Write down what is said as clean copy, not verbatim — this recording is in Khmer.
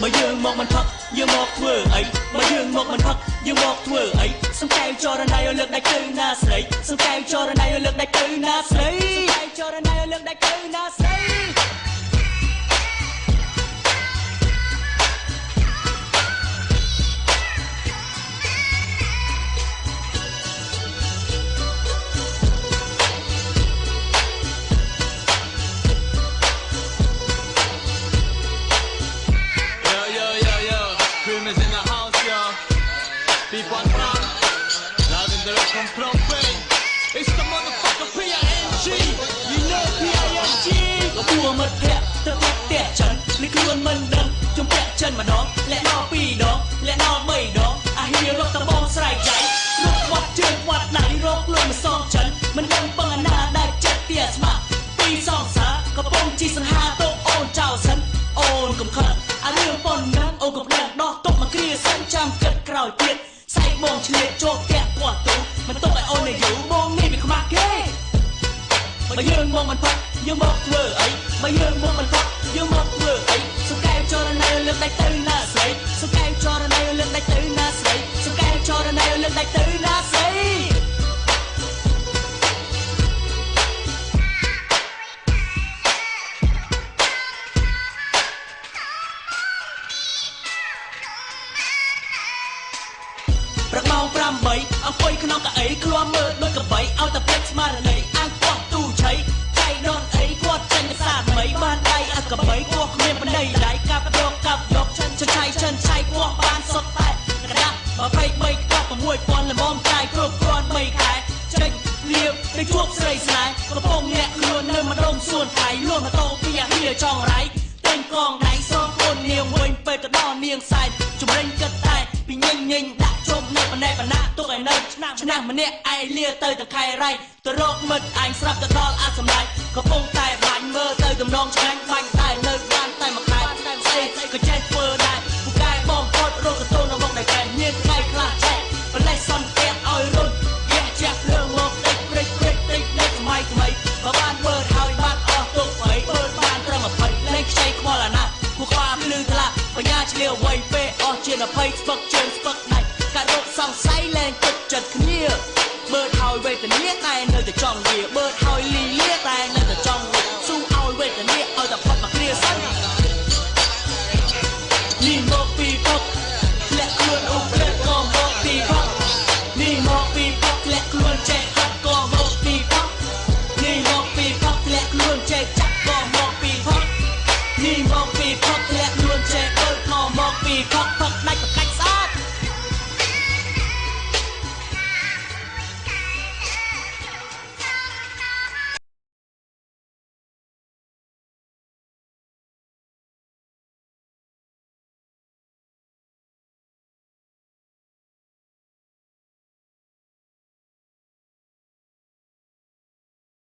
បើយើងមកមិនផឹកយើងមកធ្វើអីបើយើងមកមិនផឹកយើងមកធ្វើអីសំកែវចរណៃឲ្យលើកដៃទៅណាស្រីសំកែវចរណៃឲ្យលើកដៃទៅណាស្រីសំកែវចរណៃឲ្យលើកដៃទៅណាស្រី It's the motherfucker PING. You know PING. ក៏ពួរមិត្តភក្តិទៅផ្ទះចិនលីខ្លួនមិនដឹងជំពាក់ចិនម្ដងលាក់ដល់2ដងលាក់ដល់3ដងអាហៀរកតបងស្រែកចៃរកវត្តជើងវត្តដៃរកខ្លួនមិនសងចិនមិនដឹងពងអាណាដែលចិត្តទាស្មាពីសងសាកំពុងជីសង្ហាទៅអូនចៅសិនអូនកុំខឹងអារឿងប៉ុណ្ណឹងអូនកុំដឹងដោះទុកមកគ្រាសិនចាំគិតក្រោយទៀតសែកបងឆ្លៀតចូលផ្ទះគាត់ទូមិនទុកឲ្យអូននៅយូរបងនេះវាខ្មាស់គេបើយើងមកមិនផឹកយើងមកធ្វើអីបើយើងមកមិនផឹកយើងមកធ្វើអីសំកែវចរណៃលើកដៃទៅណាស្រីសំកែវចរណៃលើកដៃទៅណាស្រីសំកែវចរណៃលើកដៃទៅណាស្រីព្រឹកម៉ោង8អង្គុយក្នុងកៅអីឃ្លាំមើលដូចកបីឲ្យតែភ្លេចស្មារតីអាំងពោះទូឆៃចៃដនអីគាត់ចេញភាសាថ្មីបានដៃអាកបីពោះគ្មានបណ្ដៃដៃកាប់យកចិនឆៃពោះបានសុទ្ធតែកដាប់23កប់6000ល្មមចាយគ្រប់គ្រាន់3ខែចេញលៀបទៅជួបស្រីស្នេហ៍កំពុងអ្នកខ្លួននៅម្ដុំសួនថៃលួនម៉ូតូពីអាហៀចង់រៃតែងកងដៃសងអូននាងវិញពេលទៅដល់នាងសែនជំរិញគិតតែពីញញដាក់ជុំនៅបណ្ដេបណ្ណាទុកឲ្យនៅឆ្នាំម្នាក់ឯលាទៅទាំងខែរៃទៅរកមិត្តអញស្រាប់ទៅដល់អាសម្លាញ់កំពុងតែបាញ់មើលទៅដំណងឆ្ងាញ់បាញ់តែនៅបានតែមួយខែស្អីក៏ចេះធ្វើដែរពូកែបងផុតរកកតូននៅមកដៃកែមានថ្ងៃខ្លះចេះបលេសសន្តិឲ្យរុនយ៉ាចាស់លើមកតិចព្រិចតិចនៅសម័យថ្មីបើបានមើលហើយបានអស់ទុកស្អីមើលបានត្រឹម20លេងខ្ចីខ្វល់អាណាគូខ្វាភ្លឺថ្លាបញ្ញាឆ្លៀវវៃពេអស់ជា20ស្ពឹកជើងស្ពឹកដៃកាត់រកសង្ស័យលែងទឹកចិត្តគ្នាមើលហើយវេទនាតែនៅតែ